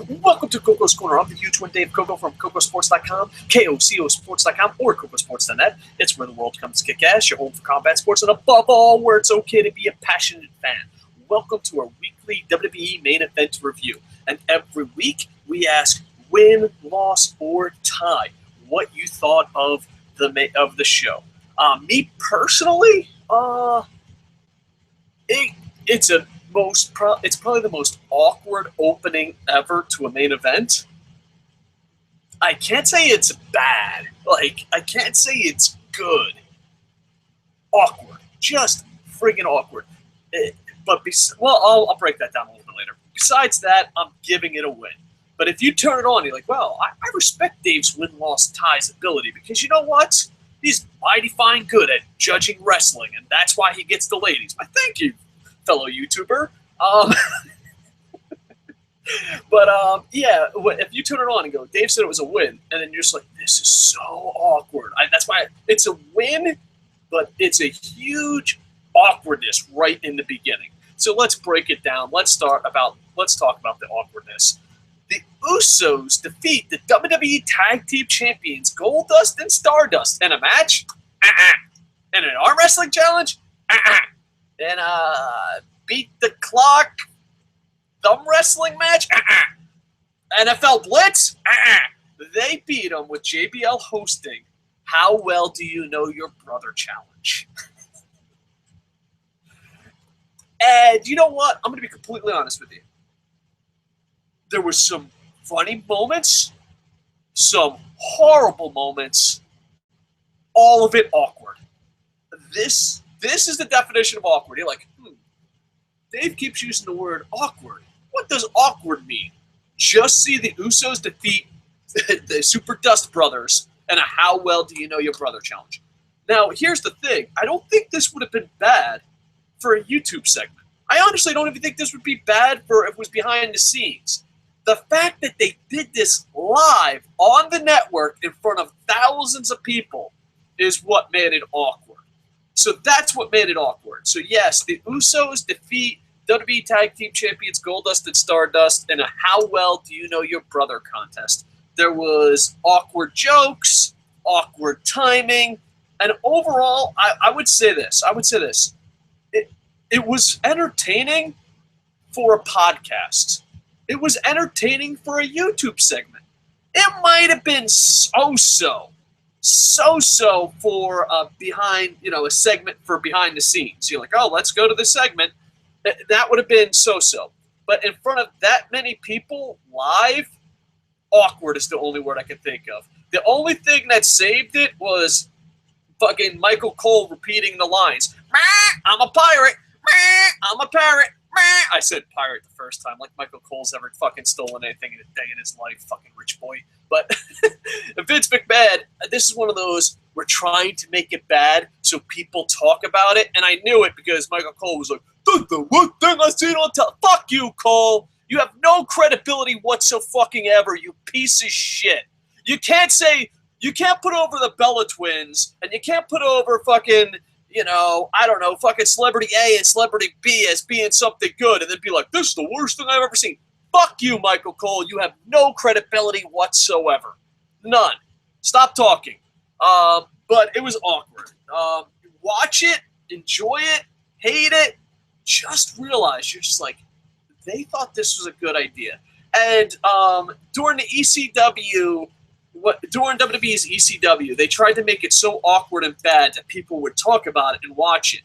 Welcome to Koco's Corner. I'm the huge one, Dave Koco from Kocosports.com, KOCOsports.com, or Kocosports.net. It's where the world comes to kick ass, your home for combat sports, and above all, where it's okay to be a passionate fan. Welcome to our weekly WWE main event review. And every week, we ask win, loss, or tie what you thought of the show. Me personally, it's probably the most awkward opening ever to a main event. I can't say it's bad. I can't say it's good. Awkward. Just friggin' awkward. I'll break that down a little bit later. Besides that, I'm giving it a win. But if you turn it on, you're like, well, I respect Dave's win-loss ties ability because you know what? He's mighty fine good at judging wrestling, and that's why he gets the ladies. I thank you, fellow YouTuber. If you turn it on and go, Dave said it was a win, and then you're just like, this is so awkward. That's why it's a win, but it's a huge awkwardness right in the beginning. So let's break it down. Let's talk about the awkwardness. The Usos defeat the WWE Tag Team Champions Goldust and Stardust in a match. In an arm wrestling challenge. In a beat the clock thumb wrestling match. NFL Blitz. They beat them with JBL hosting. How well do you know your brother challenge? And you know what? I'm going to be completely honest with you. There was some funny moments, some horrible moments, all of it awkward. This is the definition of awkward. You're like, Dave keeps using the word awkward. What does awkward mean? Just see the Usos defeat the Super Dust Brothers and a how well do you know your brother challenge. Now, here's the thing. I don't think this would have been bad for a YouTube segment. I honestly don't even think this would be bad for if it was behind the scenes. The fact that they did this live on the network in front of thousands of people is what made it awkward. So that's what made it awkward. So yes, the Usos defeat WWE Tag Team Champions Goldust and Stardust in a how well do you know your brother contest. There was awkward jokes, awkward timing, and overall, I would say this. It was entertaining for a podcast. It was entertaining for a YouTube segment. It might have been so-so for a segment for behind the scenes. You're like, oh, let's go to the segment. That would have been so-so. But in front of that many people live, awkward is the only word I can think of. The only thing that saved it was fucking Michael Cole repeating the lines. I'm a pirate. I'm a parrot. I said pirate the first time, like Michael Cole's ever fucking stolen anything in a day in his life, fucking rich boy. But Vince McMahon, this is one of those, we're trying to make it bad so people talk about it. And I knew it because Michael Cole was like, that's the worst thing I've seen on television. Fuck you, Cole. You have no credibility whatsoever, you piece of shit. You can't put over the Bella Twins, and you can't put over fucking, fucking Celebrity A and Celebrity B as being something good, and then be like, this is the worst thing I've ever seen. Fuck you, Michael Cole. You have no credibility whatsoever. None. Stop talking. But it was awkward. Watch it, enjoy it, hate it. Just realize you're just like, they thought this was a good idea. And during the ECW, during WWE's ECW, they tried to make it so awkward and bad that people would talk about it and watch it.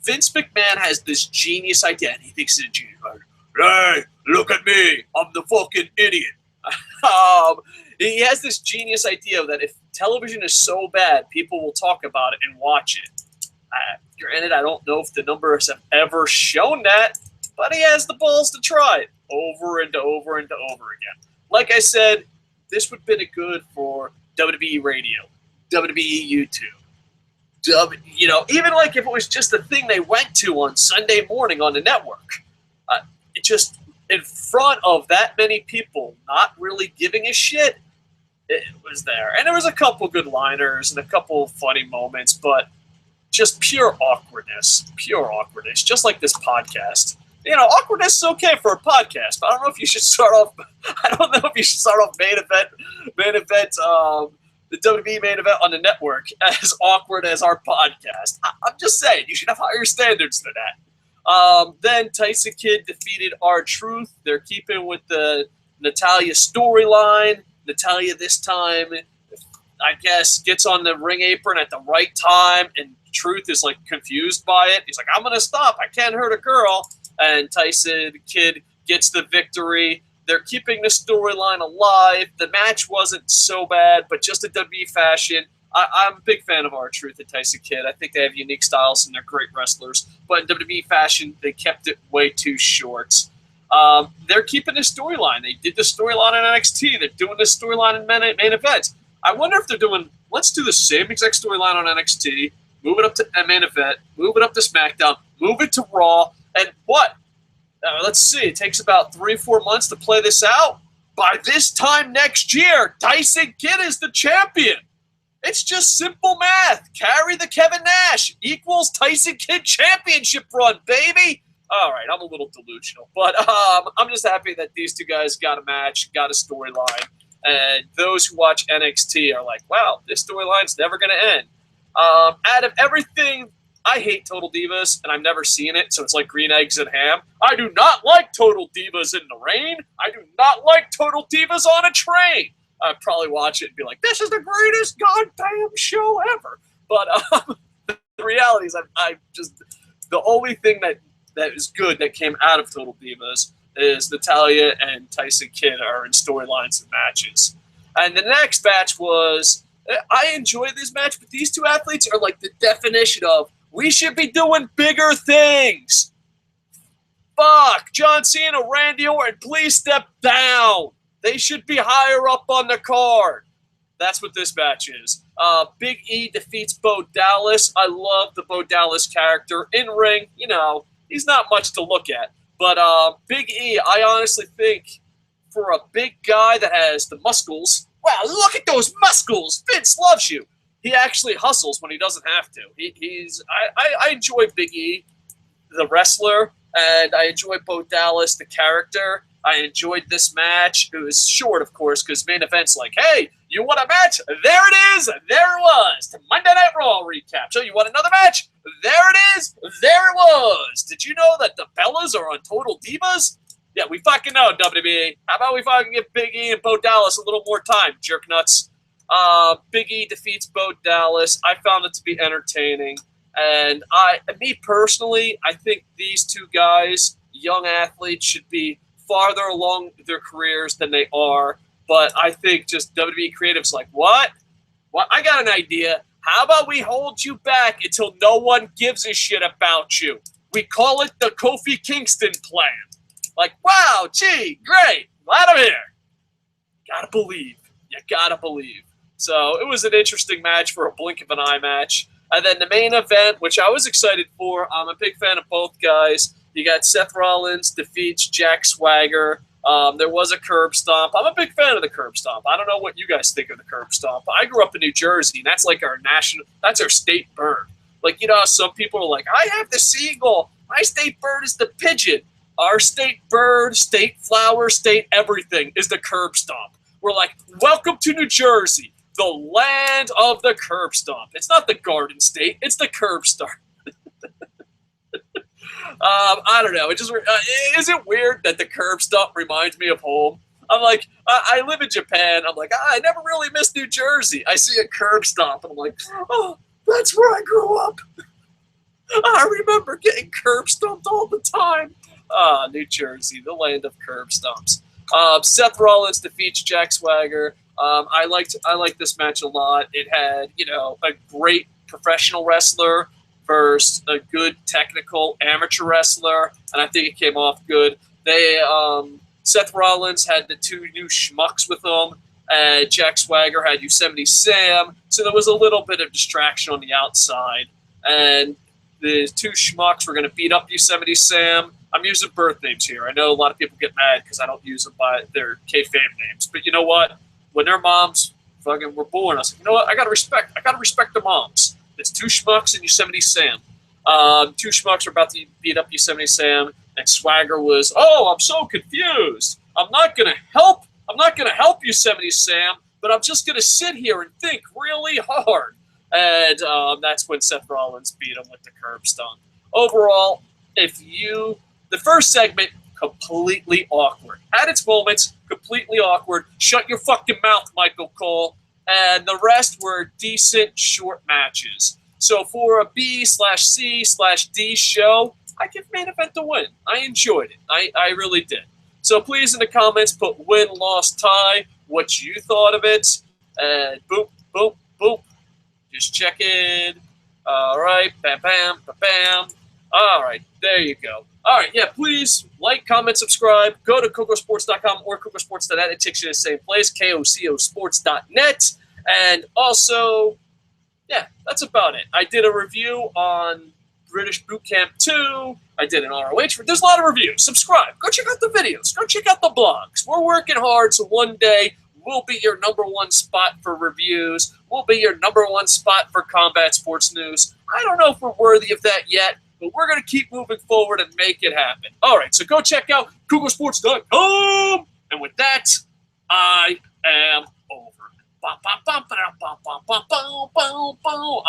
Vince McMahon has this genius idea, and he thinks it's a genius idea. Hey, look at me. I'm the fucking idiot. He has this genius idea that if television is so bad, people will talk about it and watch it. Granted, I don't know if the numbers have ever shown that, but he has the balls to try it over and over and over again. Like I said, this would have been good for WWE Radio, WWE YouTube. Even like if it was just a thing they went to on Sunday morning on the network. It just, in front of that many people not really giving a shit, it was there. And there was a couple good liners and a couple funny moments, but just pure awkwardness, just like this podcast. awkwardness is okay for a podcast, but I don't know if you should start off. I don't know if you should start off main event, the WWE main event on the network as awkward as our podcast. I'm just saying, you should have higher standards than that. Then Tyson Kidd defeated R-Truth. They're keeping with the Natalya storyline. Natalya this time, I guess, gets on the ring apron at the right time, and Truth is like confused by it. He's like, I'm going to stop. I can't hurt a girl. And Tyson Kidd gets the victory. They're keeping the storyline alive. The match wasn't so bad, but just in WWE fashion, I'm a big fan of R-Truth and Tyson Kidd. I think they have unique styles and they're great wrestlers. But in WWE fashion, they kept it way too short. They're keeping the storyline. They did the storyline in NXT. They're doing this storyline in main event. I wonder if they're doing, let's do the same exact storyline on NXT, move it up to main event, move it up to SmackDown, move it to Raw, and what? Let's see. It takes about 3-4 months to play this out. By this time next year, Tyson Kidd is the champion. It's just simple math. Carry the Kevin Nash equals Tyson Kidd championship run, baby. All right, I'm a little delusional, but I'm just happy that these two guys got a match, got a storyline, and those who watch NXT are like, wow, this storyline's never going to end. Out of everything, I hate Total Divas, and I've never seen it, so it's like green eggs and ham. I do not like Total Divas in the rain. I do not like Total Divas on a train. I'd probably watch it and be like, this is the greatest goddamn show ever. But the reality is I just the only thing that is good that came out of Total Divas is Natalya and Tyson Kidd are in storylines and matches. And the next match was, I enjoyed this match, but these two athletes are like the definition of, we should be doing bigger things. Fuck. John Cena, Randy Orton, please step down. They should be higher up on the card. That's what this match is. Big E defeats Bo Dallas. I love the Bo Dallas character. In ring, he's not much to look at. But Big E, I honestly think for a big guy that has the muscles, wow, look at those muscles. Vince loves you. He actually hustles when he doesn't have to. I enjoy Big E, the wrestler, and I enjoy Bo Dallas, the character. I enjoyed this match. It was short, of course, because main event's like, hey, you want a match? There it is. There it was. To Monday Night Raw recap. So you want another match? There it is. There it was. Did you know that the Bellas are on Total Divas? Yeah, we fucking know, WWE. How about we fucking give Big E and Bo Dallas a little more time, jerk nuts? Big E defeats Bo Dallas. I found it to be entertaining. And me personally, I think these two guys, young athletes, should be farther along their careers than they are. But I think just WWE creatives like, what? I got an idea. How about we hold you back until no one gives a shit about you? We call it the Kofi Kingston plan. Like, wow, gee, great. Glad I'm here. Gotta believe. You gotta believe. So it was an interesting match for a blink of an eye match. And then the main event, which I was excited for, I'm a big fan of both guys. You got Seth Rollins defeats Jack Swagger. There was a curb stomp. I'm a big fan of the curb stomp. I don't know what you guys think of the curb stomp. I grew up in New Jersey, and that's like that's our state bird. Like, how some people are like, I have the seagull. My state bird is the pigeon. Our state bird, state flower, state everything is the curb stomp. We're like, welcome to New Jersey, the land of the curb stomp. It's not the Garden State. It's the curb stomp. I don't know. It just is it weird that the curb stomp reminds me of home? I'm like, I live in Japan. I'm like, I never really miss New Jersey. I see a curb stomp, and I'm like, oh, that's where I grew up. I remember getting curb stomped all the time. New Jersey, the land of curb stomps. Seth Rollins defeats Jack Swagger. I liked this match a lot. It had, a great professional wrestler versus a good technical amateur wrestler, and I think it came off good. Seth Rollins had the two new schmucks with him, and Jack Swagger had Yosemite Sam, so there was a little bit of distraction on the outside, and the two schmucks were going to beat up Yosemite Sam. I'm using birth names here. I know a lot of people get mad because I don't use them by their kayfabe names, but you know what? When their moms fucking were born, I was like, you know what? I gotta respect the moms. It's two schmucks and Yosemite Sam. Two schmucks are about to beat up Yosemite Sam, and Swagger was, oh, I'm so confused. I'm not going to help Yosemite Sam, but I'm just going to sit here and think really hard. And that's when Seth Rollins beat him with the curb stomp. Overall, the first segment, completely awkward. Had its moments, completely awkward. Shut your fucking mouth, Michael Cole. And the rest were decent, short matches. So for a B/C/D show, I give main event the win. I enjoyed it. I really did. So please in the comments put win, loss, tie, what you thought of it. And boop, boop, boop. Just checking. All right. Bam, bam, bam, bam. All right. There you go. All right. Yeah, please like, comment, subscribe. Go to Kocosports.com or Kocosports.net. It takes you to the same place, KOCOsports.net. And also, yeah, that's about it. I did a review on British Boot Camp 2. I did an ROH. There's a lot of reviews. Subscribe. Go check out the videos. Go check out the blogs. We're working hard, so one day we'll be your #1 spot for reviews. We'll be your #1 spot for combat sports news. I don't know if we're worthy of that yet, but we're going to keep moving forward and make it happen. All right, so go check out Kocosports.com. And with that, I am over. I'm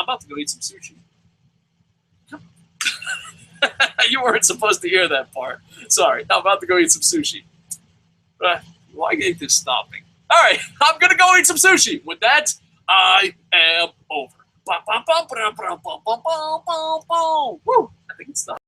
about to go eat some sushi. You weren't supposed to hear that part. Sorry. I'm about to go eat some sushi. Why ain't this stopping? All right. I'm going to go eat some sushi. With that, I am over. Woo! I think it's stopped.